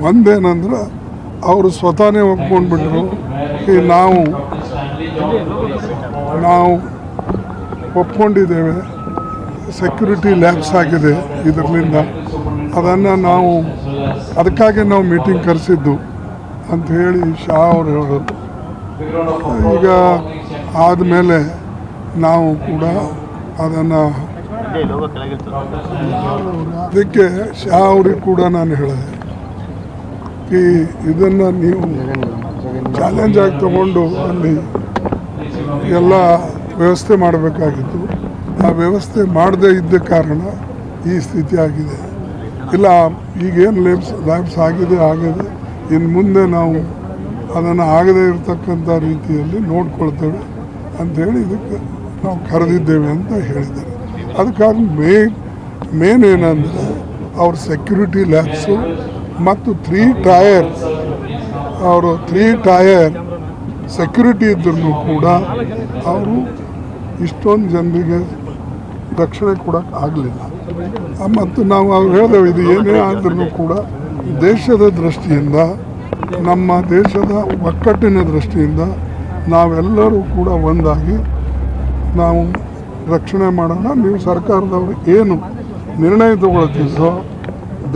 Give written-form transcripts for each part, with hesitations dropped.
ಒಂದೇನಂದ್ರೆ ಅವರು ಸ್ವತಃನೇ ಒಪ್ಕೊಂಡ್ಬಿಟ್ರು ಈ ನಾವು ಒಪ್ಕೊಂಡಿದ್ದೇವೆ, ಸೆಕ್ಯೂರಿಟಿ ಲ್ಯಾಬ್ಸ್ ಆಗಿದೆ ಇದರಿಂದ, ಅದನ್ನು ನಾವು ಅದಕ್ಕಾಗಿ ನಾವು ಮೀಟಿಂಗ್ ಕರೆಸಿದ್ದು ಅಂತ ಹೇಳಿ ಶಾ ಅವರು ಹೇಳೋದು. ಈಗ ಆದಮೇಲೆ ನಾವು ಕೂಡ ಅದನ್ನು ಅದಕ್ಕೆ ಶಾ ಅವ್ರಿಗೆ ಕೂಡ ನಾನು ಹೇಳಿದೆ ಈ ಇದನ್ನು ನೀವು ಚಾಲೆಂಜ್ ಆಗಿ ತಗೊಂಡು ಅಲ್ಲಿ ಎಲ್ಲ ವ್ಯವಸ್ಥೆ ಮಾಡಬೇಕಾಗಿತ್ತು. ಆ ವ್ಯವಸ್ಥೆ ಮಾಡದೇ ಇದ್ದ ಕಾರಣ ಈ ಸ್ಥಿತಿ ಆಗಿದೆ. ಇಲ್ಲ ಈಗೇನು ಲ್ಯಾಬ್ಸ್ ಆಗಿದೆ ಇನ್ನು ಮುಂದೆ ನಾವು ಅದನ್ನು ಆಗದೇ ಇರತಕ್ಕಂಥ ರೀತಿಯಲ್ಲಿ ನೋಡ್ಕೊಳ್ತೇವೆ ಅಂಥೇಳಿ ಇದಕ್ಕೆ ನಾವು ಕರೆದಿದ್ದೇವೆ ಅಂತ ಹೇಳಿದ್ದಾರೆ. ಅದಕ್ಕಾಗಿ ಮೇನ್ ಏನಂದರೆ ಅವ್ರ ಸೆಕ್ಯೂರಿಟಿ ಲ್ಯಾಬ್ಸು ಮತ್ತು 3 ಟೈರ್ ಸೆಕ್ಯೂರಿಟಿ ಇದ್ರೂ ಕೂಡ ಅವರು ಇಷ್ಟೊಂದು ಜನರಿಗೆ ರಕ್ಷಣೆ ಕೊಡೋಕ್ಕೆ ಆಗಲಿಲ್ಲ. ಮತ್ತು ನಾವು ಹೇಳಿದೆವು ಇದು ಏನೇ ಆದ್ರೂ ಕೂಡ ದೇಶದ ದೃಷ್ಟಿಯಿಂದ, ನಮ್ಮ ದೇಶದ ಒಕ್ಕಟ್ಟಿನ ದೃಷ್ಟಿಯಿಂದ ನಾವೆಲ್ಲರೂ ಕೂಡ ಒಂದಾಗಿ ನಾವು ರಕ್ಷಣೆ ಮಾಡೋಣ. ನೀವು ಸರ್ಕಾರದವರು ಏನು ನಿರ್ಣಯ ತಗೊಳ್ತಿದ್ದೋ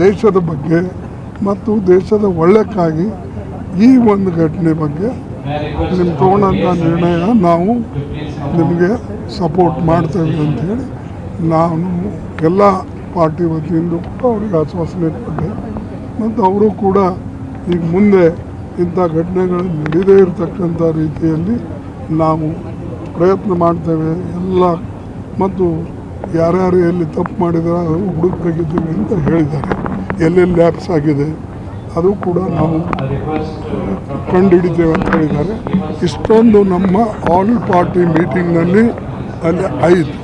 ದೇಶದ ಬಗ್ಗೆ ಮತ್ತು ದೇಶದ ಒಳ್ಳೆಕ್ಕಾಗಿ ಈ ಒಂದು ಘಟನೆ ಬಗ್ಗೆ ನಿಮ್ಮ ತೊಗೊಂಡಂಥ ನಿರ್ಣಯ ನಾವು ನಿಮಗೆ ಸಪೋರ್ಟ್ ಮಾಡ್ತೇವೆ ಅಂಥೇಳಿ ನಾನು ಎಲ್ಲ ಪಾರ್ಟಿ ವತಿಯಿಂದ ಕೂಡ ಅವ್ರಿಗೆ ಆಶ್ವಾಸನೆ ಕೊಟ್ಟೆ. ಮತ್ತು ಅವರು ಕೂಡ ಈಗ ಮುಂದೆ ಇಂಥ ಘಟನೆಗಳು ನಡೆಯದೇ ಇರತಕ್ಕಂಥ ರೀತಿಯಲ್ಲಿ ನಾವು ಪ್ರಯತ್ನ ಮಾಡ್ತೇವೆ ಎಲ್ಲ, ಮತ್ತು ಯಾರ್ಯಾರು ಎಲ್ಲಿ ತಪ್ಪು ಮಾಡಿದರೆ ಅದು ಹುಡುಕಬೇಕಿದ್ದೀವಿ ಅಂತ ಹೇಳಿದ್ದಾರೆ. ಎಲ್ಲೆಲ್ಲಿ ಲ್ಯಾಬ್ಸ್ ಆಗಿದೆ ಅದು ಕೂಡ ನಾವು ಕಂಡುಹಿಡಿತೇವೆ ಅಂತ ಹೇಳಿದ್ದಾರೆ. ಇಷ್ಟೊಂದು ನಮ್ಮ ಆಲ್ ಪಾರ್ಟಿ ಮೀಟಿಂಗ್ನಲ್ಲಿ ಅಲ್ಲಿ ಆಯಿತು.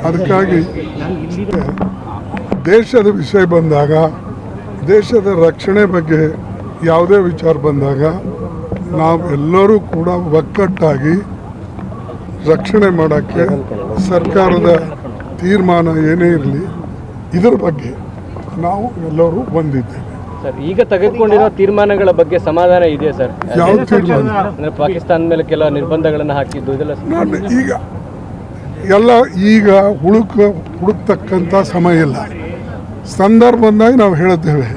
ಅದಕ್ಕಾಗಿ ದೇಶದ ವಿಷಯ ಬಂದಾಗ, ದೇಶದ ರಕ್ಷಣೆ ಬಗ್ಗೆ ಯಾವುದೇ ವಿಚಾರ ಬಂದಾಗ ನಾವೆಲ್ಲರೂ ಕೂಡ ಒಗ್ಗಟ್ಟಾಗಿ ರಕ್ಷಣೆ ಮಾಡೋಕ್ಕೆ ಸರ್ಕಾರದ ತೀರ್ಮಾನ ಏನೇ ಇರಲಿ ಇದರ ಬಗ್ಗೆ ನಾವು ಎಲ್ಲರೂ ಬಂದಿದ್ದೇವೆ. ಸರ್, ಈಗ ತೆಗೆದುಕೊಂಡಿರೋ ತೀರ್ಮಾನಗಳ ಬಗ್ಗೆ ಸಮಾಧಾನ ಇದೆಯಾ ಸರ್? ಯಾವ ತೀರ್ಮಾನ? ಅಂದರೆ ಪಾಕಿಸ್ತಾನ ಮೇಲೆ ಕೆಲ ನಿರ್ಬಂಧಗಳನ್ನು ಹಾಕಿದ್ದು ಇದೆಲ್ಲ ಈಗ ಹುಡುಕ್ತಕ್ಕಂಥ ಸಮಯ ಇಲ್ಲ. ಸಂದರ್ಭ ಬಂದಾಗ ನಾವು ಹೇಳ್ತೇವೆ.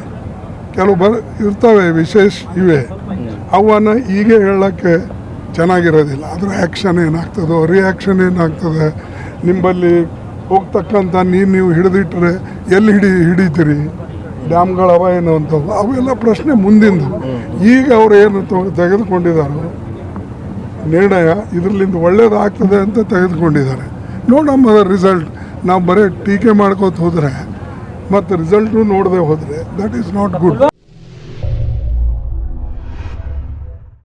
ಕೆಲವು ಇರ್ತವೆ ವಿಶೇಷ ಇವೆ, ಅವನ್ನು ಈಗ ಹೇಳೋಕ್ಕೆ ಚೆನ್ನಾಗಿರೋದಿಲ್ಲ. ಅದರ ಆ್ಯಕ್ಷನ್ ಏನಾಗ್ತದೋ, ರಿಯಾಕ್ಷನ್ ಏನಾಗ್ತದೆ, ನಿಮ್ಮಲ್ಲಿ ಹೋಗ್ತಕ್ಕಂಥ ನೀವು ಹಿಡಿದಿಟ್ಟರೆ ಎಲ್ಲಿ ಹಿಡಿತೀರಿ, ಡ್ಯಾಮ್ಗಳವ ಏನು ಅಂತವು ಅವೆಲ್ಲ ಪ್ರಶ್ನೆ ಮುಂದಿಂದು. ಈಗ ಅವರು ಏನು ತೆಗೆದುಕೊಂಡಿದ್ದಾರೋ ನಿರ್ಣಯ ಇದರಲ್ಲಿಂದ ಒಳ್ಳೇದಾಗ್ತದೆ ಅಂತ ತೆಗೆದುಕೊಂಡಿದ್ದಾರೆ. ನೋಡಮ್ಮ ರಿಸಲ್ಟ್. ನಾವು ಬರೀ ಟೀಕೆ ಮಾಡ್ಕೋತ ಹೋದರೆ ಮತ್ತು ರಿಸಲ್ಟು ನೋಡದೆ ಹೋದರೆ ದಟ್ ಈಸ್ ನಾಟ್ ಗುಡ್.